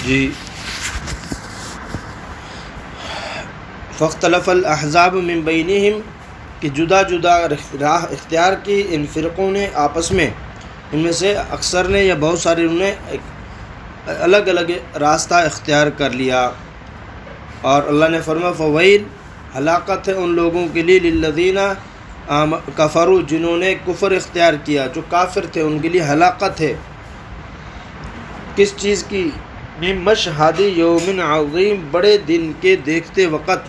جی فاختلف الاحزاب من بینہم کہ جدا جدا راہ اختیار کی ان فرقوں نے آپس میں، ان میں سے اکثر نے یا بہت سارے انہوں نے الگ الگ راستہ اختیار کر لیا۔ اور اللہ نے فرمایا فویل، ہلاکت ہے ان لوگوں کے لیے للذین کفروا، جنہوں نے کفر اختیار کیا، جو کافر تھے ان کے لیے ہلاکت ہے۔ کس چیز کی؟ من مشہد یوم عظیم، بڑے دن کے دیکھتے وقت،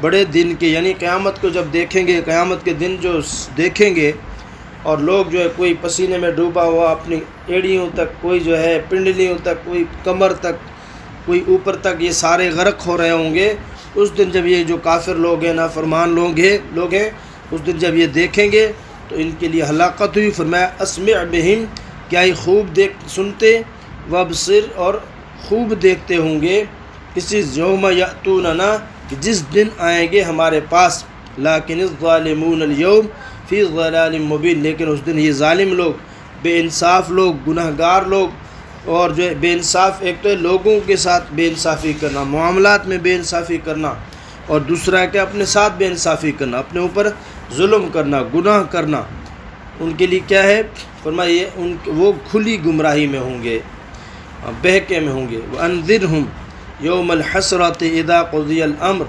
بڑے دن کے یعنی قیامت کو جب دیکھیں گے، قیامت کے دن جو دیکھیں گے، اور لوگ جو ہے کوئی پسینے میں ڈوبا ہوا اپنی ایڑیوں تک، کوئی جو ہے پنڈلیوں تک، کوئی کمر تک، کوئی اوپر تک، یہ سارے غرق ہو رہے ہوں گے اس دن جب یہ جو کافر لوگ ہیں، نافرمان لوگ ہیں، اس دن جب یہ دیکھیں گے تو ان کے لیے ہلاکت ہوئی۔ فرمایا اسمع بہم، کیا یہ خوب سنتے، وابصر اور خوب دیکھتے ہوں گے، کسی یوم یأتوننا، کہ جس دن آئیں گے ہمارے پاس، لیکن الظالمون اليوم فی ضلال مبین، لیکن اس دن یہ ظالم لوگ، بے انصاف لوگ، گناہ گار لوگ، اور جو ہے بے انصاف، ایک تو ہے لوگوں کے ساتھ بے انصافی کرنا، معاملات میں بے انصافی کرنا، اور دوسرا ہے کہ اپنے ساتھ بے انصافی کرنا، اپنے اوپر ظلم کرنا، گناہ کرنا، ان کے لیے کیا ہے؟ فرمایا وہ کھلی گمراہی میں ہوں گے، بہکے میں ہوں گے۔ وَأَنذِرْهُمْ یوم الحسرۃ اذا قضی الامر،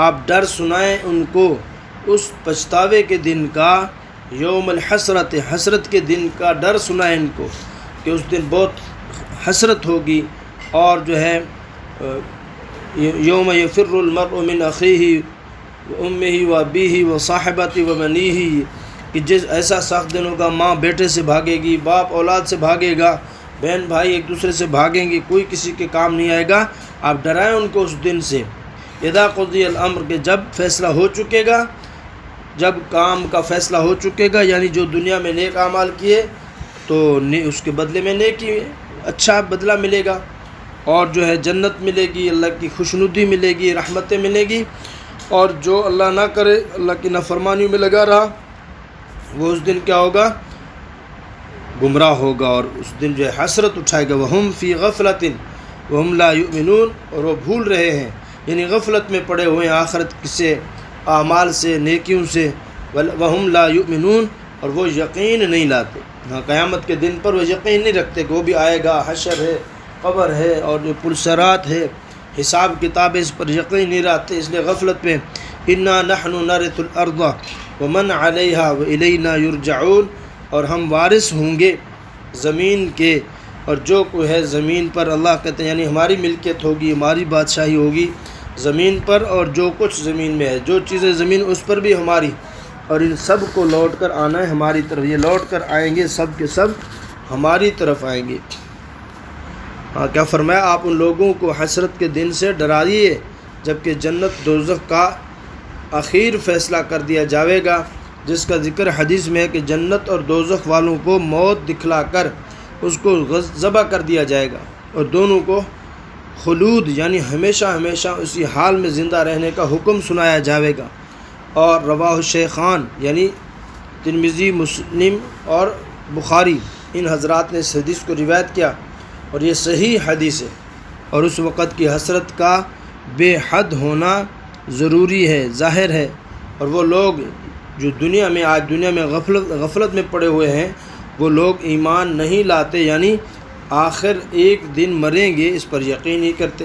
آپ ڈر سنائیں ان کو اس پچھتاوے کے دن کا، یوم الحسرت، حسرت کے دن کا ڈر سنائیں ان کو کہ اس دن بہت حسرت ہوگی، اور جو ہے یوم یفر المرء من اخیہ وامہ وابیہ وصاحبتہ وبنیہ، کہ جس ایسا سخت دن ہوگا، ماں بیٹے سے بھاگے گی، باپ اولاد سے بھاگے گا، بہن بھائی ایک دوسرے سے بھاگیں گے، کوئی کسی کے کام نہیں آئے گا۔ آپ ڈرائیں ان کو اس دن سے، اذا قضی الامر، کہ جب فیصلہ ہو چکے گا، جب کام کا فیصلہ ہو چکے گا، یعنی جو دنیا میں نیک اعمال کیے تو اس کے بدلے میں نیکی اچھا بدلہ ملے گا، اور جو ہے جنت ملے گی، اللہ کی خوشنودی ملے گی، رحمتیں ملے گی، اور جو اللہ نہ کرے، اللہ کی نافرمانیوں میں لگا رہا، وہ اس دن کیا ہوگا؟ گمراہ ہوگا، اور اس دن جو ہے حسرت اٹھائے گا۔ وَهُمْ فِي غَفْلَةٍ وَهُمْ لَا يُؤْمِنُونَ، اور وہ بھول رہے ہیں، یعنی غفلت میں پڑے ہوئے ہیں آخرت سے، اعمال سے، نیکیوں سے۔ وَهُمْ لَا يُؤْمِنُونَ، اور وہ یقین نہیں لاتے، ہاں قیامت کے دن پر وہ یقین نہیں رکھتے کہ وہ بھی آئے گا، حشر ہے، قبر ہے، اور جو پلسرات ہے، حساب کتاب، اس پر یقین نہیں رکھتے، اس لیے غفلت میں۔ اِنَّا نَحْنُ نَرِثُ الْأَرْضَ وَمَنْ عَلَيْهَا وَإِلَيْنَا يُرْجَعُونَ، اور ہم وارث ہوں گے زمین کے، اور جو کوئی ہے زمین پر، اللہ کہتے ہیں یعنی ہماری ملکیت ہوگی، ہماری بادشاہی ہوگی زمین پر، اور جو کچھ زمین میں ہے، جو چیزیں زمین اس پر بھی ہماری، اور ان سب کو لوٹ کر آنا ہے ہماری طرف، یہ لوٹ کر آئیں گے، سب کے سب ہماری طرف آئیں گے۔ ہاں کیا فرمایا؟ آپ ان لوگوں کو حسرت کے دن سے ڈرائیے جبکہ جنت دوزخ کا اخیر فیصلہ کر دیا جاوے گا، جس کا ذکر حدیث میں ہے کہ جنت اور دوزخ والوں کو موت دکھلا کر اس کو ذبح کر دیا جائے گا، اور دونوں کو خلود یعنی ہمیشہ ہمیشہ اسی حال میں زندہ رہنے کا حکم سنایا جاوے گا۔ اور رواہ شیخان یعنی ترمذی، مسلم اور بخاری، ان حضرات نے اس حدیث کو روایت کیا، اور یہ صحیح حدیث ہے، اور اس وقت کی حسرت کا بے حد ہونا ضروری ہے، ظاہر ہے۔ اور وہ لوگ جو دنیا میں آج دنیا میں غفلت میں پڑے ہوئے ہیں، وہ لوگ ایمان نہیں لاتے، یعنی آخر ایک دن مریں گے اس پر یقین نہیں کرتے،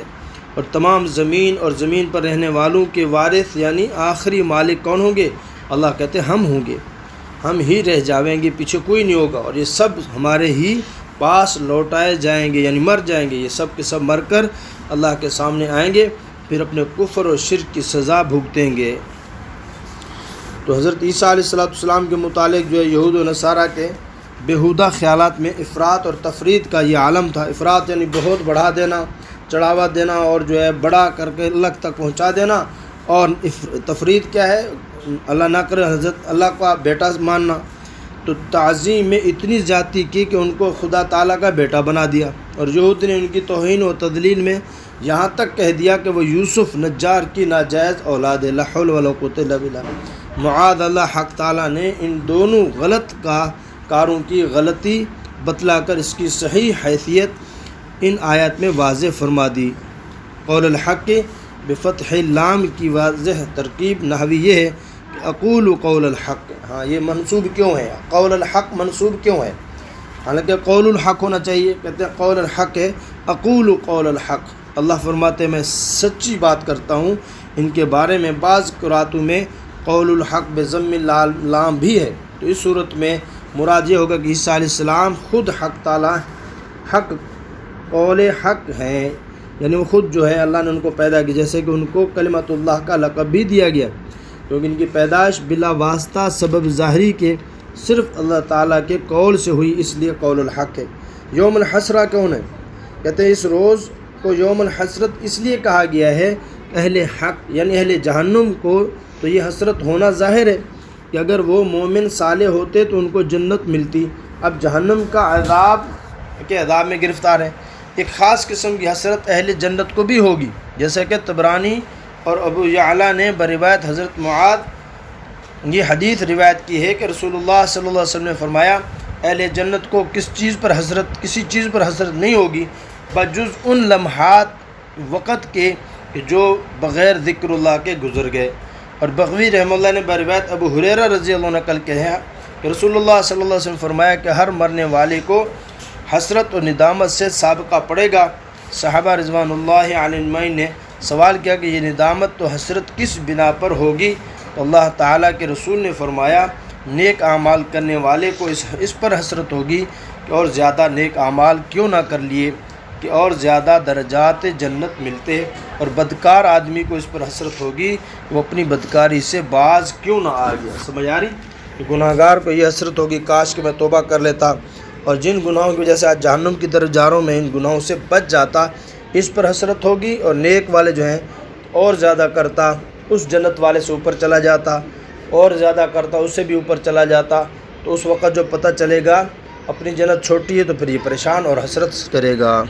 اور تمام زمین اور زمین پر رہنے والوں کے وارث یعنی آخری مالک کون ہوں گے؟ اللہ کہتے ہم ہوں گے، ہم ہی رہ جاویں گے، پیچھے کوئی نہیں ہوگا، اور یہ سب ہمارے ہی پاس لوٹائے جائیں گے، یعنی مر جائیں گے، یہ سب کے سب مر کر اللہ کے سامنے آئیں گے، پھر اپنے کفر و شرک کی سزا بھگتیں گے۔ تو حضرت عیسیٰ علیہ السلام کے متعلق جو ہے یہود و نصارہ کے بیہودہ خیالات میں افراط اور تفرید کا یہ عالم تھا۔ افراط یعنی بہت بڑھا دینا، چڑھاوا دینا، اور جو ہے بڑا کر کے اللہ تک پہنچا دینا، اور تفرید کیا ہے؟ اللہ نہ کرے حضرت اللہ کا بیٹا ماننا، تو تعظیم میں اتنی زیادتی کی کہ ان کو خدا تعالیٰ کا بیٹا بنا دیا، اور یہود نے ان کی توہین و تضلیل میں یہاں تک کہہ دیا کہ وہ یوسف نجار کی ناجائز اولاد ہے، لا حول ولا قوت الا باللہ۔ معاذ اللہ، حق تعالیٰ نے ان دونوں غلط کاروں کی غلطی بتلا کر اس کی صحیح حیثیت ان آیات میں واضح فرما دی۔ قول الحق بفتح لام کی واضح ترکیب نحوی یہ ہے کہ اقول قول الحق، ہاں یہ منصوب کیوں ہے، قول الحق منصوب کیوں ہے، حالانکہ قول الحق ہونا چاہیے، کہتے ہیں قول الحق ہے، اقول قول الحق، اللہ فرماتے ہیں میں سچی بات کرتا ہوں ان کے بارے میں۔ بعض قراتوں میں قول الحق بضم لام بھی ہے، تو اس صورت میں مراد یہ ہوگا کہ عیسیٰ علیہ السلام خود حق تعالیٰ حق قول حق ہیں، یعنی وہ خود جو ہے اللہ نے ان کو پیدا کیا، جیسے کہ ان کو کلمۃ اللہ کا لقب بھی دیا گیا، کیونکہ ان کی پیدائش بلا واسطہ سبب ظاہری کے صرف اللہ تعالیٰ کے قول سے ہوئی، اس لیے قول الحق ہے۔ یوم الحسرہ کون ہے؟ کہتے ہیں اس روز کو یوم الحسرت اس لیے کہا گیا ہے، اہل حق یعنی اہل جہنم کو تو یہ حسرت ہونا ظاہر ہے کہ اگر وہ مومن صالح ہوتے تو ان کو جنت ملتی، اب جہنم کا عذاب کے عذاب میں گرفتار ہے۔ ایک خاص قسم کی حسرت اہل جنت کو بھی ہوگی، جیسا کہ طبرانی اور ابو یعلا نے بروایت حضرت معاذ یہ حدیث روایت کی ہے کہ رسول اللہ صلی اللہ علیہ وسلم نے فرمایا اہل جنت کو کسی چیز پر حسرت نہیں ہوگی بجز ان لمحات وقت کے کہ جو بغیر ذکر اللہ کے گزر گئے۔ اور بغوی رحمہ اللہ نے بروایت ابو ہریرہ رضی اللہ عنہ نقل کیا ہے کہ رسول اللہ صلی اللہ علیہ وسلم فرمایا کہ ہر مرنے والے کو حسرت اور ندامت سے سابقہ پڑے گا۔ صحابہ رضوان اللہ علیہ اجمعین نے سوال کیا کہ یہ ندامت تو حسرت کس بنا پر ہوگی؟ تو اللہ تعالیٰ کے رسول نے فرمایا نیک اعمال کرنے والے کو اس پر حسرت ہوگی کہ اور زیادہ نیک اعمال کیوں نہ کر لیے کہ اور زیادہ درجات جنت ملتے، اور بدکار آدمی کو اس پر حسرت ہوگی کہ وہ اپنی بدکاری سے باز کیوں نہ آ گیا۔ سمجھ آ رہی؟ کہ گناہ گار کو یہ حسرت ہوگی کاش کہ میں توبہ کر لیتا، اور جن گناہوں کی وجہ سے آج جہنم کی طرف جا رہا ہوں میں ان گناہوں سے بچ جاتا، اس پر حسرت ہوگی۔ اور نیک والے جو ہیں اور زیادہ کرتا، اس جنت والے سے اوپر چلا جاتا، اور زیادہ کرتا اس سے بھی اوپر چلا جاتا، تو اس وقت جو پتہ چلے گا اپنی جنت چھوٹی ہے تو پھر یہ پریشان اور حسرت کرے گا۔